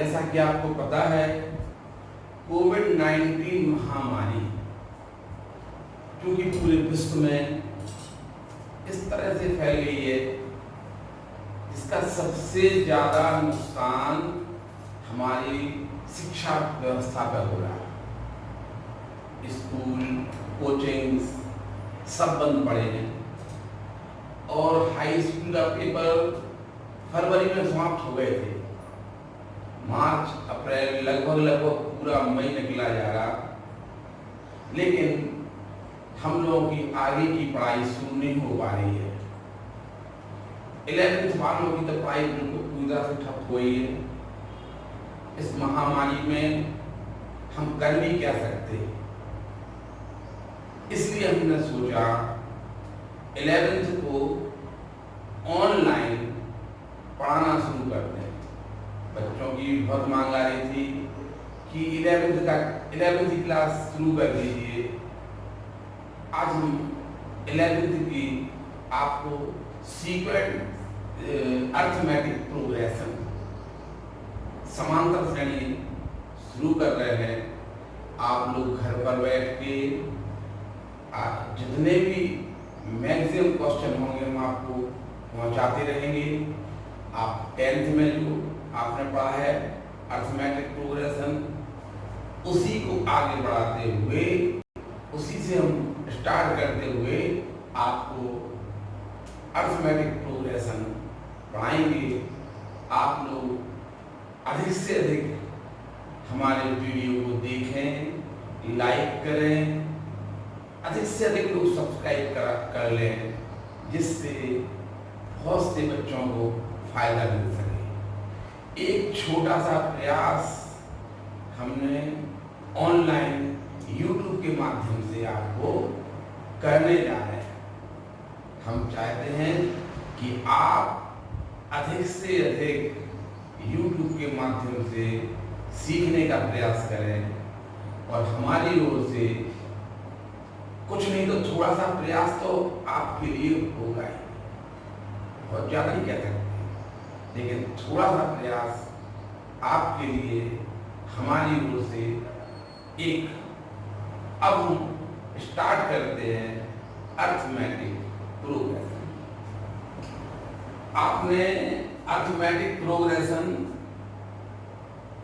जैसा कि आपको पता है, कोविड-19 महामारी क्योंकि पूरे विश्व में इस तरह से फैल गई है, इसका सबसे ज़्यादा नुकसान हमारी शिक्षा व्यवस्था पर हो रहा है। स्कूल, कोचिंग सब बंद पड़े हैं और हाई स्कूल का पेपर फरवरी में समाप्त हो गए थे। मार्च, अप्रैल, लगभग पूरा मई निकला जा रहा, लेकिन हम लोगों की आगे की पढ़ाई शुरू नहीं हो पा रही है। 11th वालों की तो पढ़ाई बिल्कुल पूरी तरह से ठप हुई है। इस महामारी में हम कर भी क्या सकते, इसलिए हमने सोचा 11th को ऑनलाइन पढ़ाना शुरू कर दें। बच्चों की बहुत मांग आ रही थी कि 11th की क्लास शुरू कर दीजिए। आज हम 11th की आपको सीक्वेंस अर्थमेटिक प्रोग्रेशन समांतर श्रेणी शुरू कर रहे हैं। आप लोग घर पर बैठ के जितने भी मैक्सिमम क्वेश्चन होंगे हम आपको पहुंचाते रहेंगे। आप 10th में जो आपने पढ़ा है अर्थमेटिक प्रोग्रेशन, उसी को आगे बढ़ाते हुए, उसी से हम स्टार्ट करते हुए आपको अर्थमेटिक प्रोग्रेशन पढ़ाएंगे। आप लोग अधिक से अधिक हमारे वीडियो को देखें, लाइक करें, अधिक से अधिक लोग सब्सक्राइब कर लें, जिससे बहुत से बच्चों को फायदा मिल सके। एक छोटा सा प्रयास हमने ऑनलाइन YouTube के माध्यम से आपको करने जा रहे हैं। हम चाहते हैं कि आप अधिक से अधिक YouTube के माध्यम से सीखने का प्रयास करें और हमारी ओर से कुछ नहीं तो थोड़ा सा प्रयास तो आपके लिए होगा ही। बहुत ज़्यादा नहीं कह सकते, लेकिन थोड़ा सा प्रयास आपके लिए हमारी ओर से एक। अब हम स्टार्ट करते हैं अर्थमेटिक प्रोग्रेशन। आपने अर्थमेटिक प्रोग्रेशन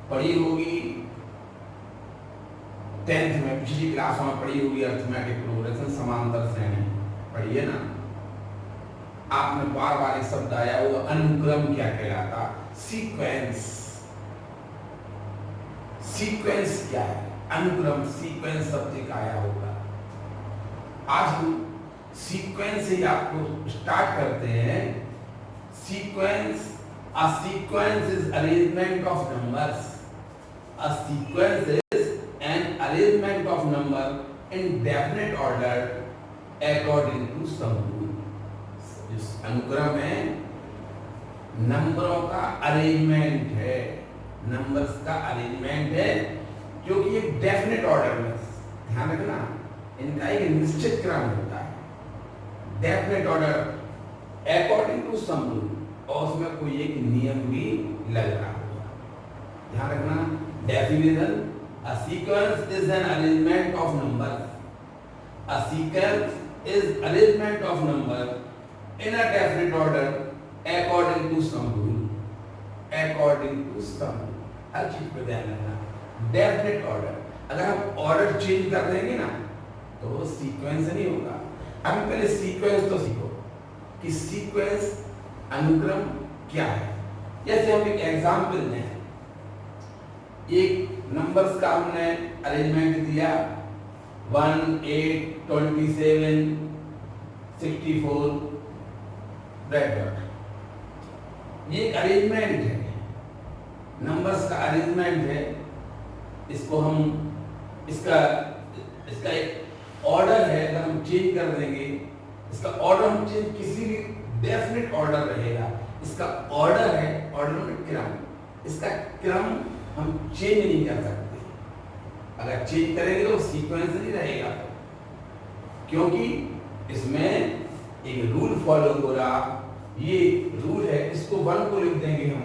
पढ़ी होगी 10th में, पिछली क्लासों में पढ़ी होगी। अर्थमेटिक प्रोग्रेशन समांतर श्रेणी पढ़ी है ना। आपने बार बार एक शब्द आया वो अनुक्रम क्या कहलाता, सीक्वेंस। सीक्वेंस क्या है, अनुक्रम, सीक्वेंस शब्द का आया होगा। आज हम सीक्वेंस से आपको स्टार्ट करते हैं। Sequence, a sequence is arrangement of numbers. A sequence is an arrangement of number in definite order according to some rule. इस अनुक्रम में नंबरों का अरेंजमेंट है, नंबर्स का अरेंजमेंट है जो कि एक डेफिनेट ऑर्डर में, ध्यान रखना, इनका एक निश्चित क्रम होता है, definite order according to some rule, और उसमें कोई एक नियम भी लग रहा होगा। ध्यान रखना, definition, a sequence is an arrangement of numbers. A sequence is arrangement of numbers in a definite order according to some rule. According to some rule. हर चीज पे ध्यान रखना, डेफिनेट ऑर्डर। अगर हम ऑर्डर चेंज कर देंगे ना तो वो सीक्वेंस नहीं होगा। अभी पहले सीक्वेंस तो सीखो कि सीक्वेंस, अनुक्रम क्या है। जैसे हम एक एग्जाम्पल दें, एक नंबर्स का हमने अरेंजमेंट दिया 1, 8, 27, 64 ब्रैकेट डॉट। ये एक अरेंजमेंट है, नंबर्स का अरेंजमेंट है। इसको हम इसका एक ऑर्डर है। अगर हम चेंज कर देंगे इसका ऑर्डर, हम चेंज, किसी भी डेफिनेट ऑर्डर रहेगा। इसका ऑर्डर है, ऑर्डर में क्रम, इसका क्रम हम चेंज नहीं कर सकते। अगर चेंज करेंगे तो सीक्वेंस नहीं रहेगा, क्योंकि इसमें एक रूल फॉलो हो रहा। ये रूल है, इसको 1 को लिख देंगे हम,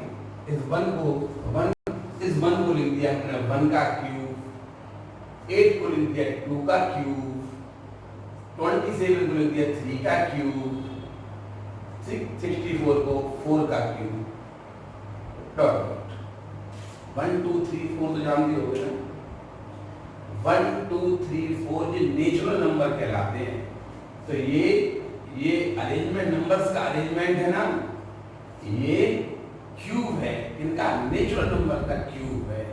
इस 1 को 1 इज 1 को लिख दिया हमने 1 का क्यूब, 8 को लिख दिया 2 का क्यूब, 27 को लिख दिया 3 का क्यूब, 64 को 4 का क्यूब, डॉट 1 2 3 4 तो जानते होगे ना। 1 2 3 4 ये नेचुरल नंबर कहलाते हैं। तो ये अरेंजमेंट नंबर्स का अरेंजमेंट है ना, ये क्यूब है, इनका नेचुरल नंबर का क्यूब है,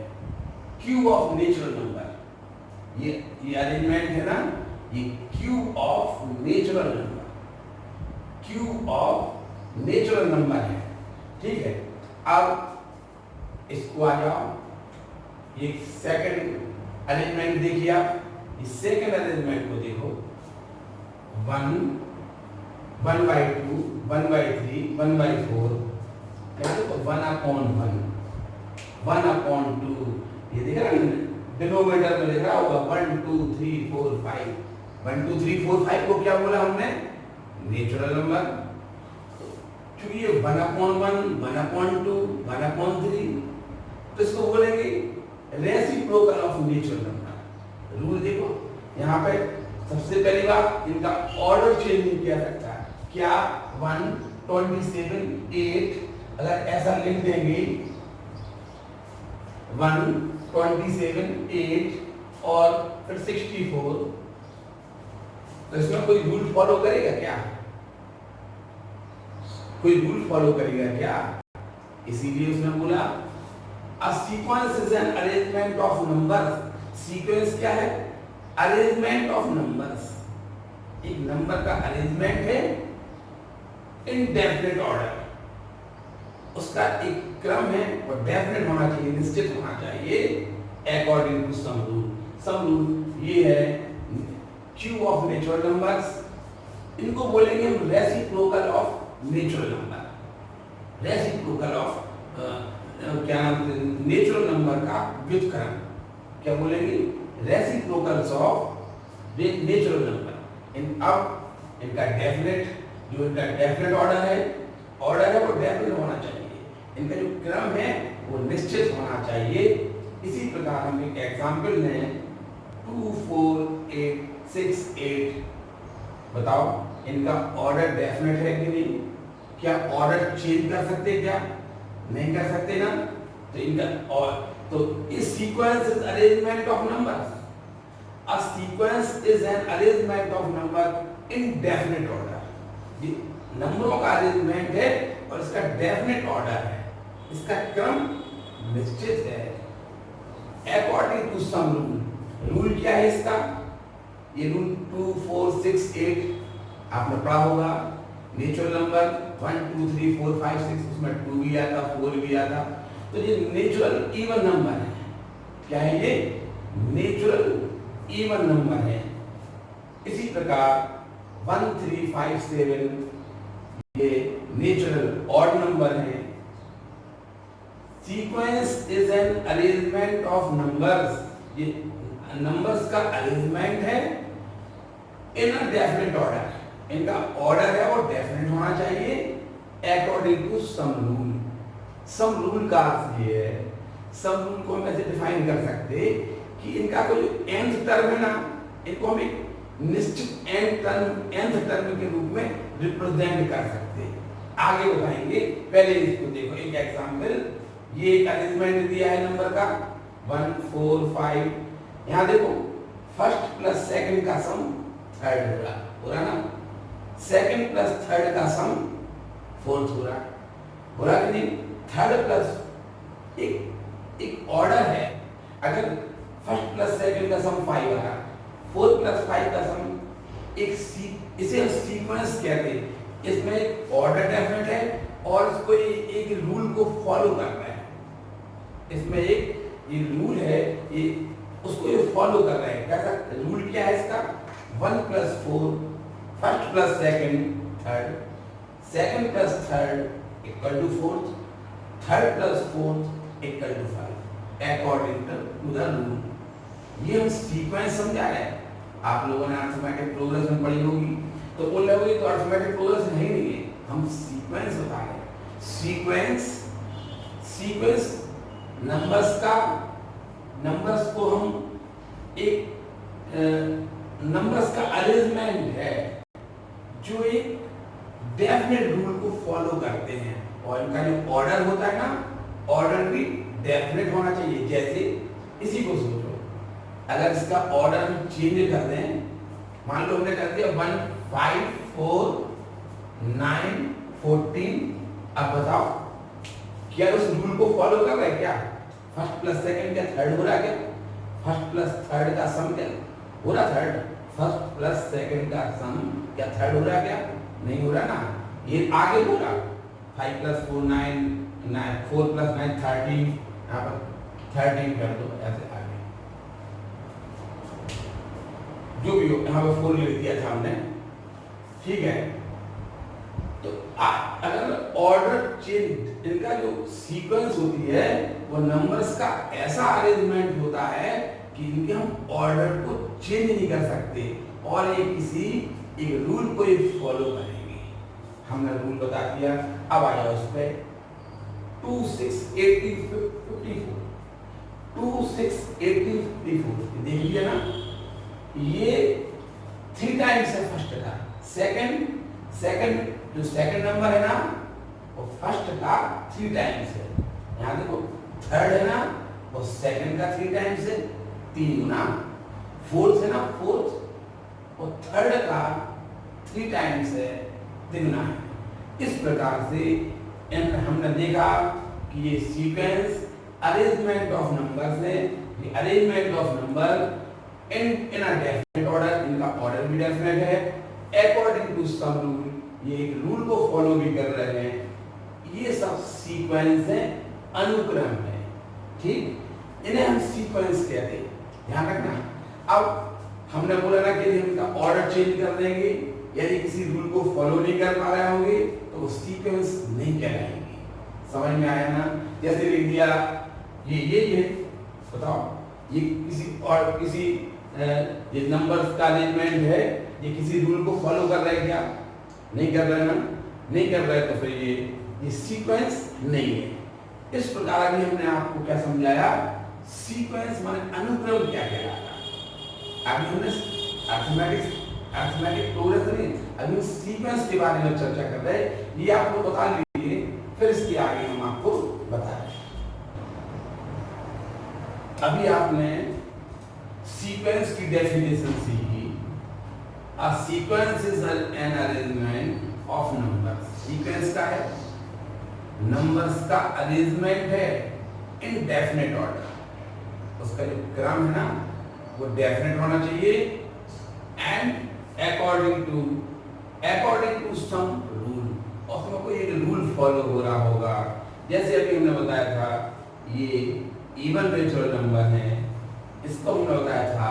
क्यूब ऑफ नेचुरल नंबर। ये अरेंजमेंट है ना, ये cube of natural number, cube of natural number है। ठीक है, अब इसको आ जाओ, ये सेकंड अरेंजमेंट देखिए आप, इस सेकंड अरेंजमेंट को देखो, 1 1/2 1/3 1/4, तो 1/1 1/2, ये देख रहा है डिनोमिनेटर में लिख रहा होगा 1 2 3 4 5, 1 2 3 4 5 को क्या बोला हमने, नेचुरल नंबर। क्योंकि ये 1/1 1/2 1/3, तो इसको बोलेंगे reciprocal of natural number. Rule देखो यहाँ पे, सबसे पहली बात इनका ऑर्डर चेंज नहीं किया सकता। क्या 1 27 8 अगर ऐसा लिख देंगे 1 27 8 और फिर 64, तो इसमें कोई रूल फॉलो करेगा क्या, कोई रूल फॉलो करेगा क्या? इसीलिए उसने बोला a sequence is an arrangement of numbers. Sequence क्या है, अरेंजमेंट ऑफ नंबर्स। एक नंबर का अरेंजमेंट है इन डेफिनेट ऑर्डर, उसका एक क्रम है और डेफिनेट होना चाहिए, निश्चित होना चाहिए, according to some rule. Some rule ये है क्यूब ऑफ नेचुरल नंबर्स, इनको बोलेंगे हम reciprocal of natural number. Reciprocal of क्या नाम, नेचुरल नंबर का व्युत्क्रम क्या बोलेंगे, रेसिप्रोकल्स ऑफ नेचुरल नंबर। अब इनका डेफिनेट, जो इनका डेफिनेट ऑर्डर है वो डेफिनेट होना चाहिए, इनका जो क्रम है वो निश्चित होना चाहिए। इसी प्रकार हम एक एग्जाम्पल लें 2 4 8 6 8, बताओ इनका ऑर्डर डेफिनेट है कि नहीं? क्या ऑर्डर चेंज कर सकते, क्या नहीं कर सकते ना? तो इनका और तो इस sequence is arrangement of numbers. A sequence is an arrangement of number in definite order. ये नंबरों का अरेंजमेंट है और इसका डेफिनेट ऑर्डर है, इसका क्रम निश्चित है according to some rule. Rule क्या है इसका? ये रूल 2 4 6 8 आपने पढ़ा होगा। नेचुरल नंबर 1 2 3 4 5 6, उसमें 2 भी आता 4 भी आता। तो ये नेचुरल इवन नंबर है। क्या है ये? नेचुरल इवन नंबर है। इसी प्रकार 1 3 5 7 ये नेचुरल ऑड नंबर है। Sequence is an arrangement of numbers. ये नंबर्स का अरेंजमेंट है इन अ डेफिनेट ऑर्डर। इनका ऑर्डर है वो डेफिनेट होना चाहिए according to some rule. Some rule का अर्थ ये है, सम रूल को हम ऐसे डिफाइन कर सकते कि इनका कोई nth टर्म है ना, इनको हम एक निश्चित nth टर्म के रूप में रिप्रेजेंट कर सकते। आगे बताएंगे, पहले इसको देखो एक एग्जांपल। ये एक अरेंजमेंट दिया है नंबर का 1 4 5। यहाँ देखो फर्स्ट प्लस सेकंड का सम थर्ड हो रहा, हो रहा ना? सेकंड प्लस थर्ड का सम फोर्थ हो रहा कि नहीं? थर्ड प्लस एक ऑर्डर है। अगर फर्स्ट प्लस सेकंड का सम 5 आ रहा, फोर्थ प्लस 5 का सम इसे हम सीक्वेंस कहते हैं। इसमें एक ऑर्डर डेफिनेट है और इसको एक रूल को फॉलो करना है। इसमें एक ये रूल है, ये उसको ये फॉलो कर रहा है। कैसा रूल क्या है इसका? 1 plus 4 first plus second third, second plus third equal to fourth, third plus fourth equal to 5 according to the rule. ये हम सीक्वेंस समझा रहे हैं। आप लोगों ने अरिथमेटिक प्रोग्रेशन पढ़ी होगी, तो बोल रहे होगे तो अरिथमेटिक प्रोग्रेशन है नहीं है, हम सीक्वेंस बता रहे हैं। सीक्वेंस नंबर्स को हम एक नंबर्स का अरेंजमेंट है जो एक डेफिनेट रूल को फॉलो करते हैं, और इनका जो ऑर्डर होता है ना, ऑर्डर भी डेफिनेट होना चाहिए। जैसे इसी को सोचो, अगर इसका ऑर्डर हम चेंज कर दें, मान लो हमने कर दिया 1 5 4 9 14, अब बताओ क्या उस रूल को फॉलो कर रहा है? क्या फर्स्ट प्लस सेकंड क्या थर्ड हो रहा है? क्या फर्स्ट प्लस थर्ड का सम क्या हो रहा? थर्ड। फर्स्ट प्लस सेकंड का सम क्या थर्ड हो रहा है? क्या नहीं हो रहा ना, ये आगे हो रहा। 5 प्लस 4 9, 4 प्लस 9 13, यहाँ पर 13 कर दो, ऐसे आगे जो भी हो, यहाँ पर 4 लिख दिया था हमने, ठीक है। तो अगर ऑर्डर चेंज, इनका जो सीक्वेंस होती है वो नंबर्स का ऐसा अरेंजमेंट होता है कि इनके हम ऑर्डर को चेंज नहीं कर सकते, और ये किसी एक रूल को ये फॉलो करेंगे। हमने रूल बता दिया, अब आ जाओ इस पे 2 6 18 54, 2 6 18 54 देख लिया ना, ये 3 टाइम्स है फर्स्ट का। सेकंड जो सेकंड नंबर है ना वो फर्स्ट का 3 टाइम्स है। यहाँ देखो थर्ड है ना वो सेकंड का 3 टाइम्स है, 3 गुना। फोर्थ है ना, फोर्थ वो थर्ड का 3 टाइम्स है, 3 गुना है। इस प्रकार से हमने देखा कि ये सीक्वेंस अरेंजमेंट ऑफ नंबर्स है। ये arrangement of number in a definite order, इनका ऑर्डर भी डेफिनेट है अकॉर्डिंग टू सम रूल, ये एक रूल को फॉलो भी कर रहे हैं। ये सब सीक्वेंस है, अनुक्रम है, ठीक। इन्हें हम सीक्वेंस कहते हैं, ध्यान रखना। अब हमने बोला ना कि हम इनका ऑर्डर चेंज कर देंगे, यदि किसी रूल को फॉलो नहीं कर पा रहे होंगे तो वो सीक्वेंस नहीं कहलाएंगे। समझ में आया ना? जैसे लिख दिया ये बताओ, ये किसी ये नंबर्स का अरेंजमेंट है, ये किसी रूल को फॉलो कर रहे हैं क्या? नहीं कर रहे ना, नहीं कर रहे तो फिर ये सीक्वेंस नहीं है। इस प्रकार अभी हमने आपको क्या समझाया, सीक्वेंस माने अनुक्रम क्या कहलाता। अभी हमने अरिथमेटिक प्रोग्रेशन नहीं, अभी सीक्वेंस के बारे में चर्चा कर रहे हैं। ये आपको बता लीजिए, फिर इसके आगे हम आपको बता रहे हैं। अभी आपने सीक्वेंस की डेफिनेशन सीखी। A sequence is an arrangement of numbers. Sequence का है, नंबर्स का अरेंजमेंट है इन डेफिनेट ऑर्डर। उसका जो क्रम है ना वो डेफिनेट होना चाहिए, and according to some rule, और उसमें कोई एक रूल फॉलो हो रहा होगा। जैसे अभी हमने बताया था ये इवन नेचुरल नंबर है, इसको हमने बताया था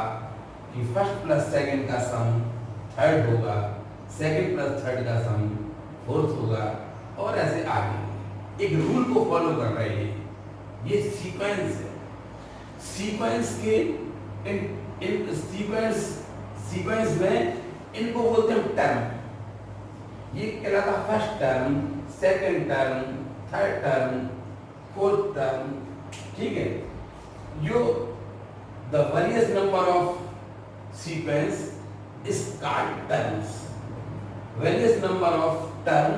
कि फर्स्ट प्लस सेकंड का सम थर्ड होगा, सेकंड प्लस थर्ड का सम फोर्थ होगा, और ऐसे आगे एक रूल को फॉलो कर रहे हैं। ये सीक्वेंस है। सीक्वेंस के इन सीक्वेंस में इनको बोलते हैं टर्म। ये कहलाता first term, second term, third term, fourth term, ठीक है। जो the various number of sequence is called terms. Various number of term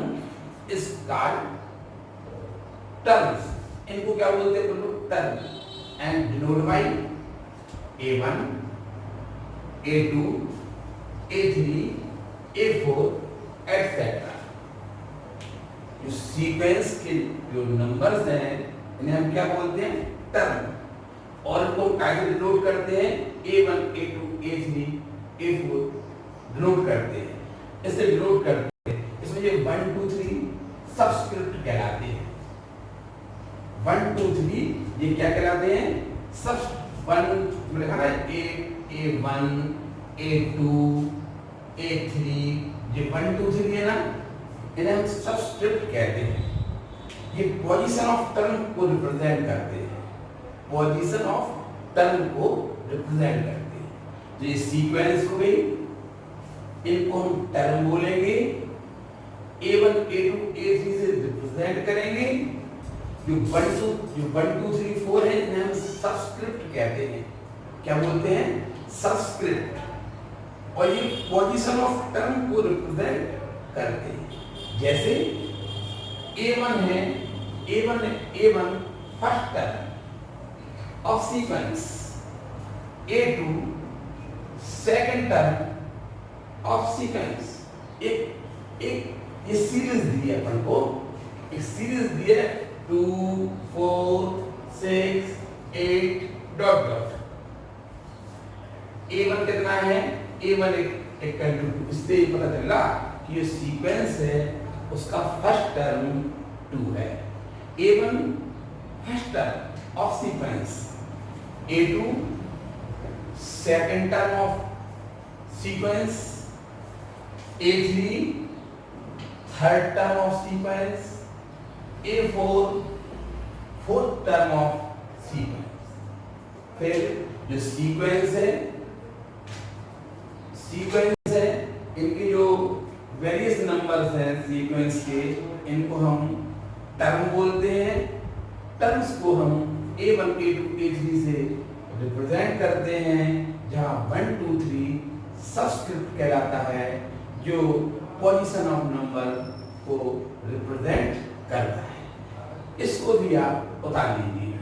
is called terms. इनको क्या बोलते हैं बोलो? term. And denoted by A1, A2, A3, A4, etc. जो sequence के जो नंबर्स हैं इन्हें हम क्या बोलते हैं? टर्म। और इनको कैसे डिनोट करते हैं? A1, A2, A3, A4 denote करते हैं, इसे डिनोट करते हैं। इसमें ये 1 2 3 सबस्क्रिप्ट कहलाते हैं। 1 2 3 ये क्या कहलाते हैं? सब 1 में लिखा है A1, A2, A3, ये 1 2 3 है ना, इन्हें हम सबस्क्रिप्ट कहते हैं। ये पोजीशन ऑफ टर्म को रिप्रेजेंट करते हैं, पोजीशन ऑफ टर्म को रिप्रेजेंट करते हैं। तो ये सीक्वेंस हो गई, इनको हम टर्म बोलेंगे। A1, A2, A3 से रिप्रेजेंट करेंगे, जो 1 2 3 4 है इन्हें हम सबस्क्रिप्ट कहते हैं। क्या बोलते हैं? सबस्क्रिप्ट। और ये पोजीशन ऑफ टर्म को रिप्रेजेंट करते हैं। जैसे A1 है, A1 first term of sequence, A2 second term of sequence. एक ये सीरीज दी है अपन को, एक सीरीज दी है 2 4 6 8 डॉट डॉट। A1 कितना है? A1 एक टू। इससे पता चला कि ये सीक्वेंस है उसका फर्स्ट टर्म 2 है। A1 first term of sequence, A2 second term of sequence, A3 third term of sequence, A4 fourth term of sequence. फिर जो सीक्वेंस है इनके जो वेरियस नंबर्स हैं सीक्वेंस के, इनको हम टर्म बोलते हैं। टर्म्स को हम A1 A2 A3 से रिप्रेजेंट करते हैं, जहां 1 2 3 सबस्क्रिप्ट कहलाता है, जो पोजीशन ऑफ नंबर को रिप्रेजेंट करता है। इसको भी आप उतार लीजिए।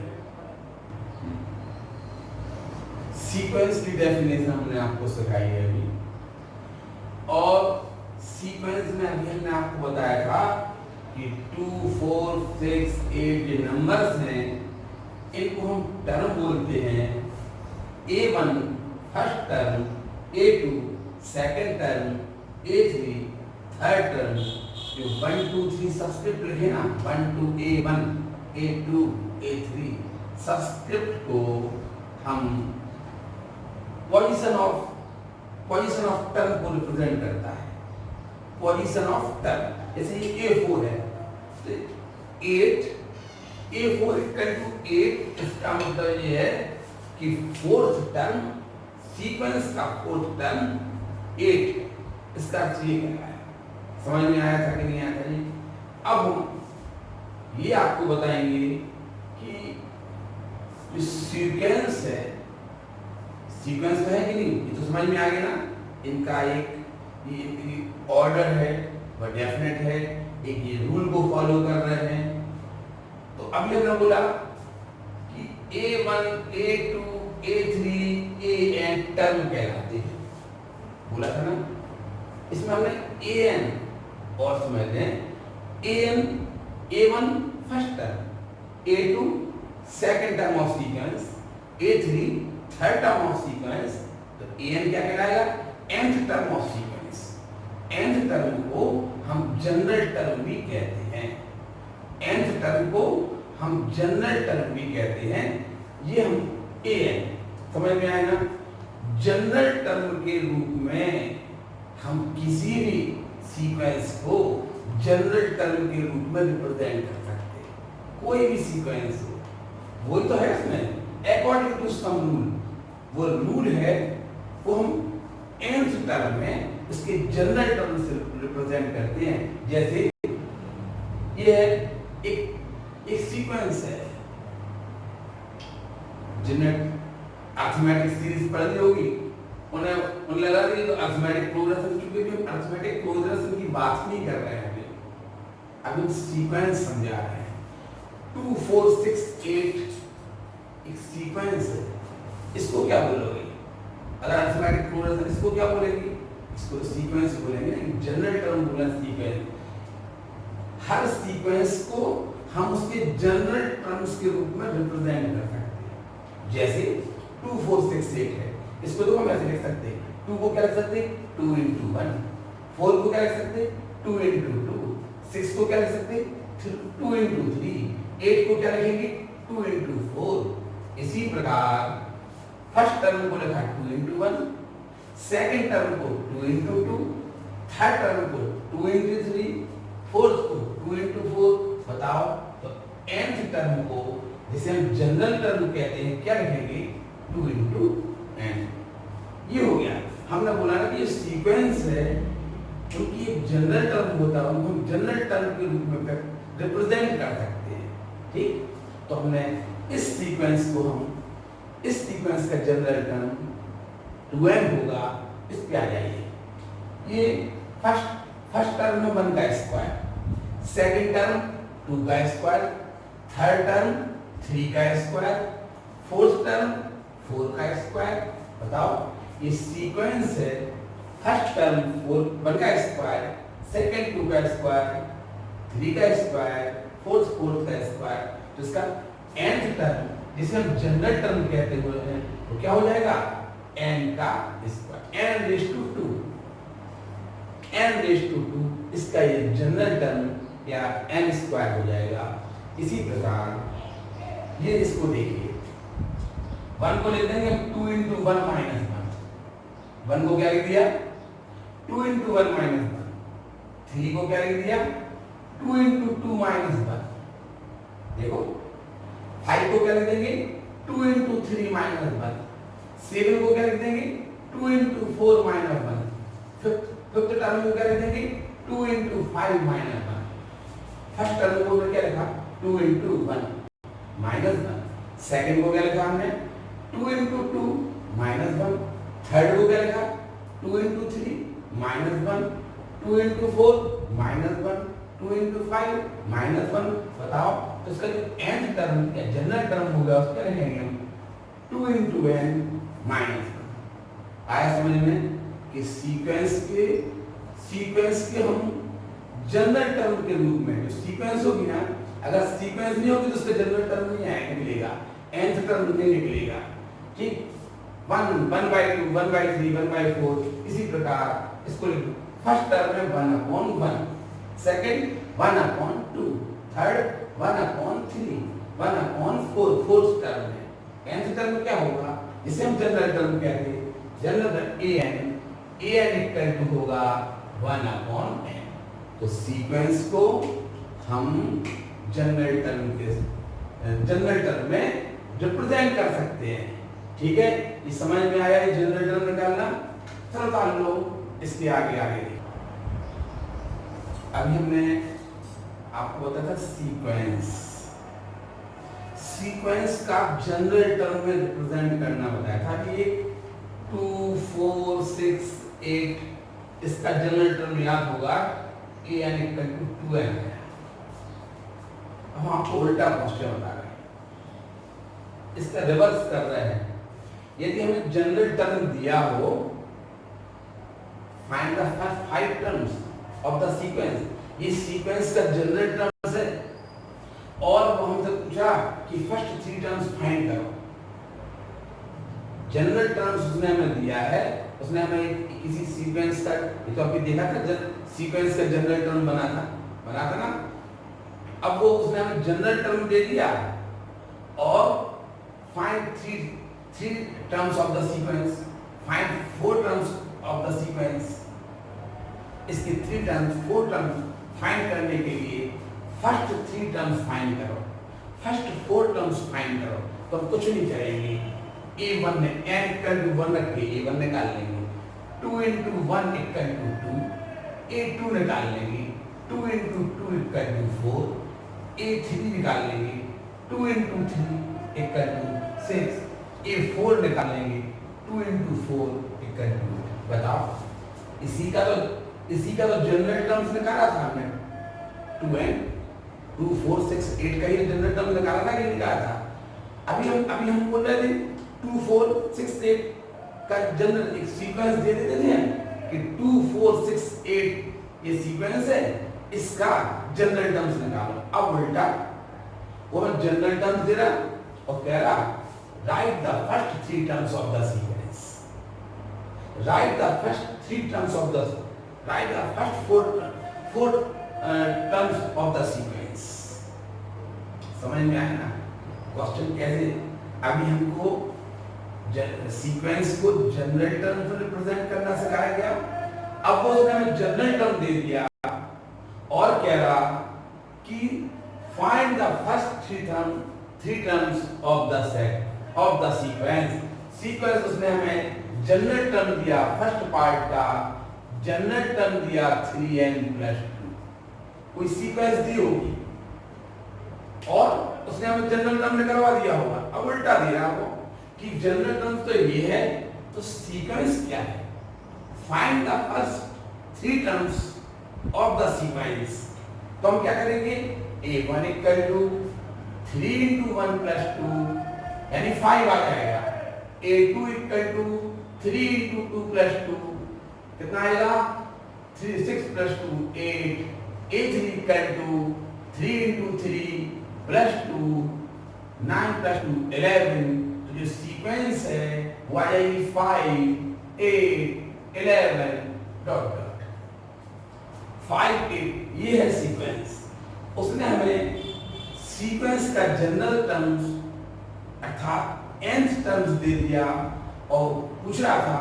सीक्वेंस की डेफिनेशन हमने आपको सिखाई है अभी, और सीक्वेंस में अभी हमने आपको बताया था कि 2 4 6 8 ये नंबर्स हैं, इनको हम टर्म बोलते हैं। A1 first term, A2 second term, A3 third term. जो 1 2 3 सबस्क्रिप्ट लिखे ना, 1 2 A1 A2 A3, सबस्क्रिप्ट को हम पोजीशन ऑफ टर्म को रिप्रेजेंट करता है। पोजीशन ऑफ टर्म, जैसे ये A4 है तो 8 A4 इक्वल टू 8, इसका मतलब ये है कि फोर्थ टर्म, सीक्वेंस का फोर्थ टर्म 8, इसका अर्थ ये क्या है? समझ में आया था कि नहीं आया था जी? अब हम ये आपको बताएंगे कि जो सीक्वेंस है, सीक्वेंस तो है कि नहीं, ये तो समझ में आ गया ना। इनका एक ऑर्डर है, वह डेफिनेट है, एक ये रूल को फॉलो कर रहे हैं। तो अभी हमने बोला कि A1 A2 A3 AN term कहलाते हैं, बोला था ना। इसमें हमने AN और समझते हैं। A1 first term, A2 second term of sequence, A3 third term of sequence. तो AN क्या कहलाएगा? nth term of sequence. nth term को हम जनरल टर्म भी कहते हैं। nth टर्म को हम जनरल टर्म भी कहते हैं। ये हम AN समझ में आया ना। जनरल टर्म के रूप में हम किसी भी सीक्वेंस को जनरल टर्म के रूप में रिप्रेजेंट कर सकते हैं। कोई भी सीक्वेंस हो, वही तो है इसमें अकॉर्डिंग टू सम रूल। वो रूल है वो हम nth टर्म में इसके जनरल टर्म से रिप्रेजेंट करते हैं। जैसे ये एक सीक्वेंस है, जिन्हें अरिथमेटिक सीरीज पढ़ी होगी उन्हें लगा कि अरिथमेटिक प्रोग्रेशन, क्योंकि हम अरिथमेटिक प्रोग्रेशन की बात नहीं कर रहे हैं, अभी हम सीक्वेंस समझा रहे हैं। 2 4 6 8 एक सीक्वेंस है, इसको क्या बोलोगे? अगर अरिथमेटिक प्रोग्रेशन, इसको क्या बोलेंगे? इसको सीक्वेंस बोलेंगे। जनरल टर्म बोला सीक्वेंस। हर सीक्वेंस को हम उसके जनरल टर्म्स के रूप में रिप्रेजेंट कर सकते हैं। जैसे 2 4 6 8 है, इसको तो हम ऐसे लिख सकते हैं। 2 को क्या लिख सकते हैं? 2 into 1। 4 को क्या लिख सकते हैं? 2 into 2। 6 को क्या लिख सकते हैं? 2 into 3। 8 को क्या लिखेंगे? 2 into 4। इसी प्रकार फर्स्ट टर्म को लिखा 2 into 1, सेकंड टर्म को 2 into 2, थर्ड टर्म को 2 into 3, फोर्थ को 2 into 4। बताओ, तो nth टर्म को जिसे हम जनरल टर्म कहते हैं क्या लिखेंगे? 2 into n। ये हो गया। हमने बोला ना कि ये सीक्वेंस है, क्योंकि एक जनरल टर्म होता है, उनको हम जनरल टर्म के रूप में रिप्रेजेंट कर सकते हैं। ठीक। तो हमने इस सीक्वेंस को इस सीक्वेंस का जनरल टर्म 2n होगा, इस पे आ जाइए। ये फर्स्ट टर्म में 1 का स्क्वायर, सेकंड टर्म 2 का स्क्वायर, थर्ड टर्म 3 का स्क्वायर, फोर्थ टर्म 4 का स्क्वायर। बताओ ये सीक्वेंस है, फर्स्ट टर्म 1 का स्क्वायर, सेकंड 2 का स्क्वायर, 3 का स्क्वायर, फोर्थ का स्क्वायर। तो इसका nth टर्म जिसे हम जनरल टर्म कहते हैं वो क्या हो जाएगा, n का स्क्वायर, n रेज़ टू 2, इसका ये जनरल टर्म या n स्क्वायर हो जाएगा। इसी प्रकार ये इसको देखिए, 1 को लिख देंगे 2 into 1 minus 1, 1 को क्या लिख दिया 2 into 1 minus 1, 3 को क्या लिख दिया 2 into 2 minus 1। देखो 5 को क्या लिख देंगे 2 into 3 minus 1, 7 को क्या लिख देंगे 2 into 4 minus 1, फिफ्थ टर्म को क्या लिख देंगे 2 into 5 minus 1, फर्स्ट टर्म को क्या लिखा 2 into 1 minus 1, सेकंड को क्या लिखा हमने 2 into 2 minus 1, थर्ड को क्या लिखा 2 into 3 minus 1, 2 into 4 minus 1, 2 into 5 minus 1। बताओ तो इसका जो nth टर्म या जनरल टर्म होगा उसका लिखेंगे हम 2 into n minus 1। आया समझ में कि सीक्वेंस के हम जनरल टर्म के रूप में, जो सीक्वेंस होगी ना, अगर सीक्वेंस नहीं होगी तो उसका जनरल टर्म नहीं आएगा, निकलेगा nth टर्म नहीं निकलेगा। ठीक, 1/2, 1/3, 1/4, इसी प्रकार इसको लिखो। फर्स्ट टर्म में 1/1, सेकंड 1/2, थर्ड 1/3, 1/4, फोर्थ टर्म है। nth टर्म क्या होगा, इसे हम जनरल टर्म कहते हैं। जनरल an इक्वल टू होगा 1/n। तो सीक्वेंस को हम जनरल टर्म में रिप्रेजेंट कर सकते हैं। ठीक है, ये समझ में आया है जनरल टर्म निकालना। चलो मान लो इसके आगे देखो। अभी हमने आपको बताया था सीक्वेंस का जनरल टर्म में रिप्रेजेंट करना बताया था कि 2, 4, 6, 8 इसका जनरल टर्म याद होगा an इक्वल टू 2n है। हम आपको उल्टा क्वेश्चन बता रहे हैं, इसका रिवर्स कर रहे हैं। यदि हमें जनरल टर्म दिया हो, find the first 5 terms of the sequence, ये सीक्वेंस का जनरल टर्म्स है, और वो हमसे पूछा कि फर्स्ट 3 टर्म्स फाइंड करो। जनरल टर्म्स उसने हमें दिया है, उसने हमें किसी सीक्वेंस का, ये तो आपने देखा था सीक्वेंस का जनरल टर्म बना था ना। अब वो उसने हमें जनरल टर्म दे दिया और find 3 terms of the sequence, find 4 terms of the sequence. इसके 3 टर्म्स 4 टर्म्स फाइंड करने के लिए फर्स्ट 3 टर्म्स फाइंड करो, फर्स्ट 4 टर्म्स फाइंड करो। तो हम कुछ नहीं करेंगे, a1 में n इक्वल टू 1 रख के a1 निकाल लेंगे, 2 into 1 इक्वल टू 2, a2 निकाल लेंगे, 2 into 2 इक्वल टू 4, a3 निकाल लेंगे, 2 into 3 इक्वल टू 6, a4 निकाल लेंगे, 2 into 4 इक्वल टू। बताओ इसी का तो जनरल टर्म्स निकाला था हमने, 2n, 2, 4, 6, 8 का ही जनरल टर्म निकाला था कि निकाला था। अभी हम बोल रहे थे 2, 4, 6, 8 का जनरल एक सीक्वेंस दे देते थे कि 2, 4, 6, 8 ये सीक्वेंस है, इसका जनरल टर्म्स निकालो। अब उल्टा वो जनरल टर्म्स दे रहा और कह रहा right the first 3 terms of the sequence, right the first 3 terms of the, right the first 4 terms of the sequence. समझ में आया ना क्वेश्चन कैसे? अभी हमको सीक्वेंस को जनरल टर्म में रिप्रेजेंट करना सिखाया गया। अब वो उसने हमें जनरल टर्म दे दिया और कह रहा कि find the first 3 terms of the set of the sequence उसने हमें जनरल टर्म दिया, फर्स्ट पार्ट का जनरल टर्म दिया 3n + 2। कोई सीक्वेंस दी होगी, और उसने हमें जनरल टर्म निकलवा दिया होगा। अब उल्टा दिया आपको कि जनरल टर्म तो ये है, तो सीक्वेंस क्या है? Find the first 3 terms of the sequence. तो हम क्या करेंगे? a1 equal to 3 into 1 plus 2 यानी 5 आ जाएगा। a2 equal to 3 into 2 plus 2 कितना आएगा? 6 plus 2 8। a3 equal to 3 into 3 plus 2 9 plus 2 11। तो जो सीक्वेंस है वो आ जाएगी 5 8 11 डॉट डॉट 5 8। ये है सीक्वेंस। उसने हमें सीक्वेंस का जनरल टर्म्स अर्थात nth टर्म्स दे दिया और पूछ रहा था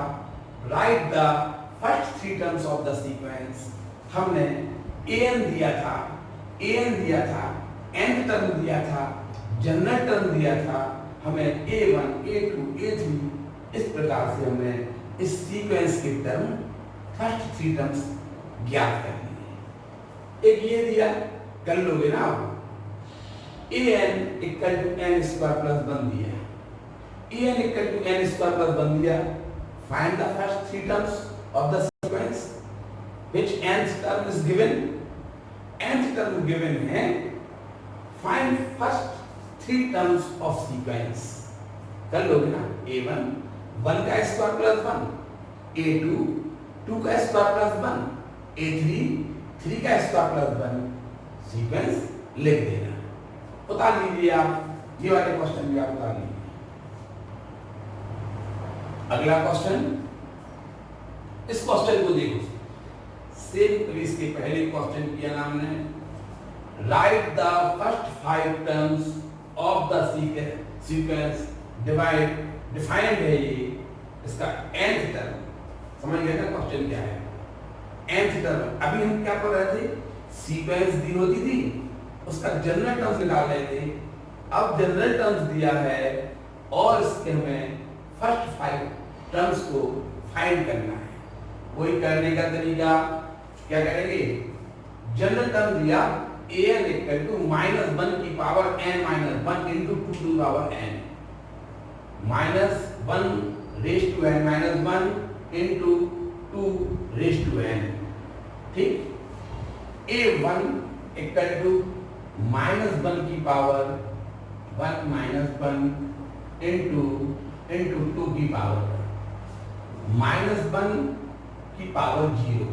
right the first 3 terms of the sequence. हमने an दिया था, nth टर्म दिया था, जनरल टर्म दिया था, हमें a1 a2 a3 इस प्रकार से हमें इस सीक्वेंस के टर्म फर्स्ट 3 टर्म्स ज्ञात करनी है। एक ये दिया, कर लोगे ना आप। an equal to n square plus 1 दिया, an equal to n square plus 1 दिया। Find the first 3 terms of the sequence which nth term is given. nth term given है, find first 3 terms of sequence. कर लोगे ना। a1 1 का square plus 1, a2 2 का square plus 1, a3 3 का square plus 1। Sequence लिख देना। उतार लीजिए आप, ये वाले क्वेश्चन भी आप उतार लीजिए। अगला क्वेश्चन, इस क्वेश्चन को देखो, सेम क्विज के पहले क्वेश्चन किया नाम ने right the first 5 terms of the sequence defined है। ये इसका nth टर्म समझ गए ना क्वेश्चन क्या है? nth term. अभी हम क्या पढ़ रहे थे? सीक्वेंस दी होती थी, उसका जनरल टर्म्स निकाल रहे थे। अब जनरल टर्म्स दिया है और इसके हमें फर्स्ट 5 टर्म्स को फाइंड करना है। वही करने का तरीका क्या करेंगे? जनरल टर्म दिया an इक्वल टू -1 की power n - 1 into 2 to the power n, -1 raised to n - 1 into 2 raised to n। ठीक। a1 इक्वल टू -1 की पावर 1 - 1 into 2 की पावर -1 की पावर 0।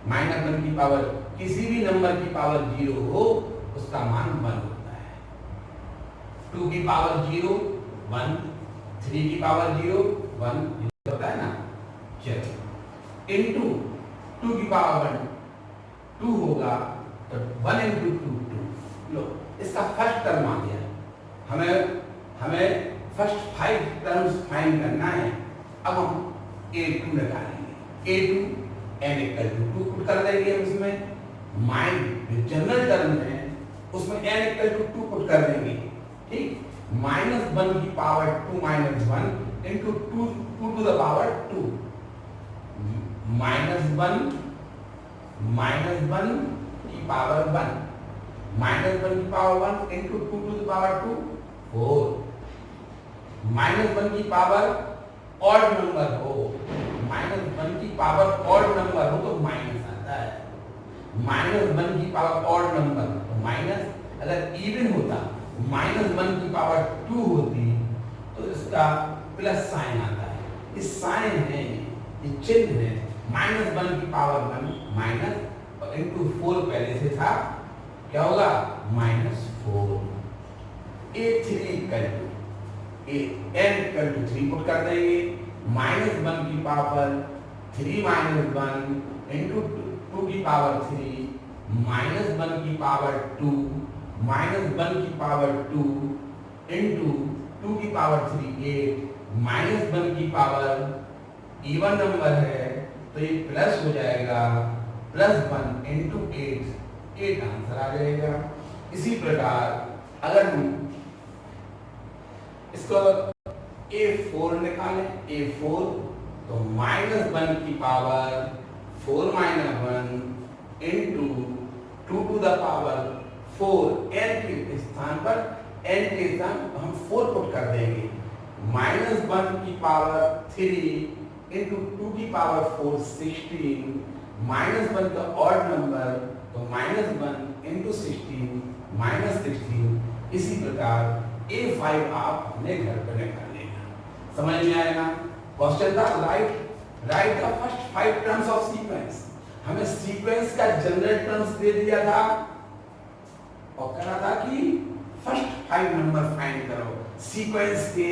-1 की पावर किसी भी नंबर की पावर 0 हो उसका मान 1 होता है। 2 की पावर 0 1, 3 की पावर 0 1 होता है ना। चलो इनटू 2 की पावर 1 2 होगा, तो 1 into 2 2। लो, इसका फर्स्ट टर्म आ गया। हमें फर्स्ट 5 टर्म्स फाइंड करना है। अब हम a2 निकालेंगे। a2 n equal to 2 put कर देंगे हम इसमें। जनरल टर्म है उसमें n इक्वल टू 2 पुट कर देंगे। ठीक। -1 की power 2 - 1 into 2 to the power 2, -1 की पावर 1, -1 की power 1 into 2 to the power 2 4। -1 की पावर ऑड नंबर हो, -1 की पावर ऑड नंबर हो तो माइनस आता है। -1 की पावर ऑड नंबर तो माइनस, अगर इवन होता -1 की पावर 2 होती तो इसका प्लस साइन आता है। इस साइन है, ये चिन्ह है। -1 की पावर 1 माइनस और इंटू 4 पहले से था, क्या होगा? -4। a3 equal to n equal to 3 put कर देंगे। -1 की पावर 3 - 1 इंटू 2 की पावर 3, -1 की पावर 2, -1 की पावर 2 इंटू 2 की पावर 3 8, -1 की पावर इवन नंबर है तो ये प्लस हो जाएगा, +1 इंटू 8 आंसर आ जाएगा। इसी प्रकार अगर हम इसको a4 निकालें, a4 तो -1 की power 4 - 1 into 2 to the power 4 n के स्थान पर n के स्थान हम 4 पुट कर देंगे। -1 की पावर 3 इंटू 2 की पावर 4 16, -1 का ऑड नंबर तो -1 इंटू 16 -16। इसी प्रकार A5 आप अपने घर पर निकाल लेना। समझ में आएगा? क्वेश्चन था right the first 5 terms of sequence. हमें सीक्वेंस का जनरल टर्म्स दे दिया था और कहा था कि फर्स्ट 5 नंबर फाइंड करो। सीक्वेंस के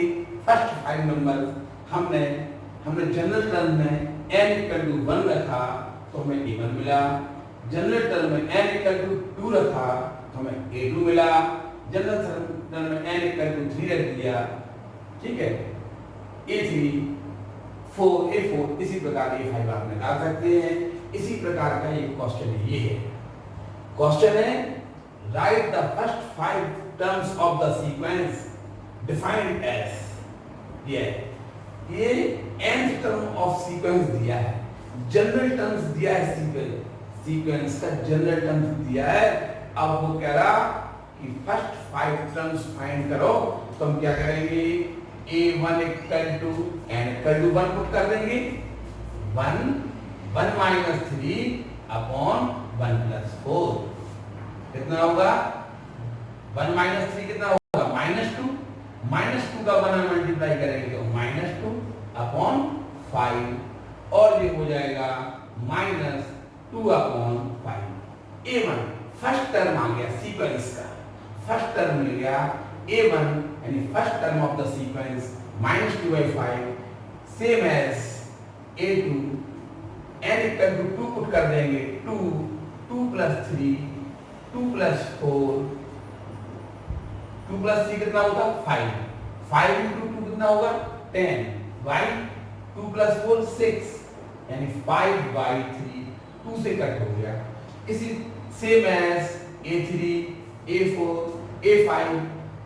फर्स्ट 5 नंबर हमने जनरल टर्म में n 1 रखा तो हमें A1 मिला। जनरल टर्म में n 2 रखा तो हमें A2 मिला। जनरल टर्म में n 3 रख दिया, ठीक है, A3 4 A4। इसी प्रकार A5 आप निकाल सकते हैं। इसी प्रकार का एक क्वेश्चन ये है। क्वेश्चन है write the first 5 terms of the sequence defined as. ये nth टर्म ऑफ सीक्वेंस दिया है, जनरल टर्म्स दिया है, सीक्वेंस का जनरल टर्म्स दिया है। अब वो कह रहा कि फर्स्ट 5 टर्म्स फाइंड करो, तो हम क्या करेंगे? A1 equal to n equal to 1 put कर देंगे। 1 माइनस 3 अपॉन 1 प्लस 4 कितना होगा? 1 माइनस 3 कितना होगा? -2। -2 का 1 मल्टीप्लाई करेंगे तो -2 अपॉन 5 और ये हो जाएगा -2 अपॉन 5। A1 फर्स्ट टर्म आ गया सीक्वेंस का, फर्स्ट टर्म मिल गया A1 यानी first term of the sequence -2/5 same as A2। n equal to 2 put कर देंगे। 2 प्लस 3 2 प्लस 4 2 प्लस 3 कितना होगा? 5 इंटू 2 कितना होगा? 10 बाई 2 प्लस 4 6 यानी 5/3 2 से कट हो गया। इसी same as A3 A4 A5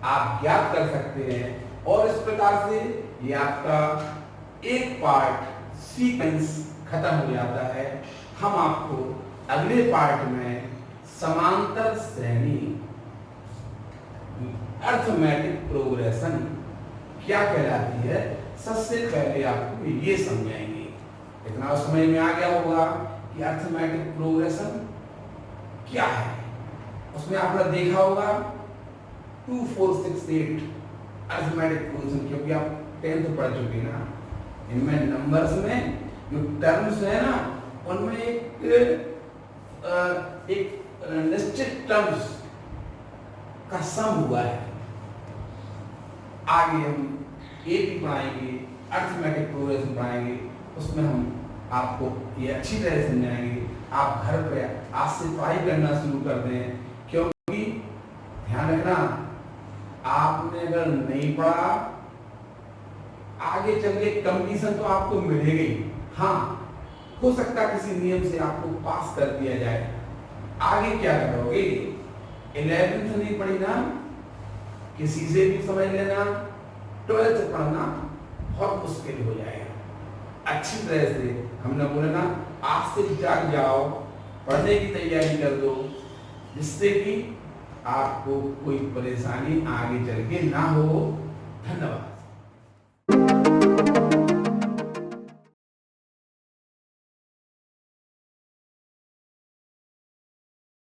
आप ज्ञात कर सकते हैं। और इस प्रकार से ये आपका एक पार्ट सीक्वेंस खत्म हो जाता है। हम आपको अगले पार्ट में समांतर श्रेणी अर्थमेटिक प्रोग्रेशन क्या कहलाती है सबसे पहले आपको ये समझाएंगे। इतना समझ में आ गया होगा कि अर्थमेटिक प्रोग्रेशन क्या है। उसमें आपने देखा होगा 2 4 6 8 अर्थमेटिक प्रोग्रेशन, क्योंकि आप 10th पढ़ चुके ना। इनमें नंबर्स में जो टर्म्स है ना, उनमें एक निश्चित टर्म्स का सम हुआ है। आगे हम AP पढ़ाएंगे, अर्थमेटिक प्रोग्रेशन पढ़ाएंगे, उसमें हम आपको ये अच्छी तरह समझाएंगे। आप घर पे आज से पढ़ाई करना शुरू कर दें, क्योंकि ध्यान रखना आपने अगर नहीं पढ़ा आगे चल के कंपटीशन तो आपको मिलेगी। हाँ, हो सकता है किसी नियम से आपको पास कर दिया जाए। आगे क्या करोगे? 11th नहीं पढ़ी ना, किसी से भी समझ लेना। 12th पढ़ना बहुत मुश्किल हो जाएगा। अच्छी तरह से हमने बोला ना, आज से जाग जाओ, पढ़ने की तैयारी कर दो, जिससे कि आपको कोई परेशानी आगे चल के ना हो। धन्यवाद।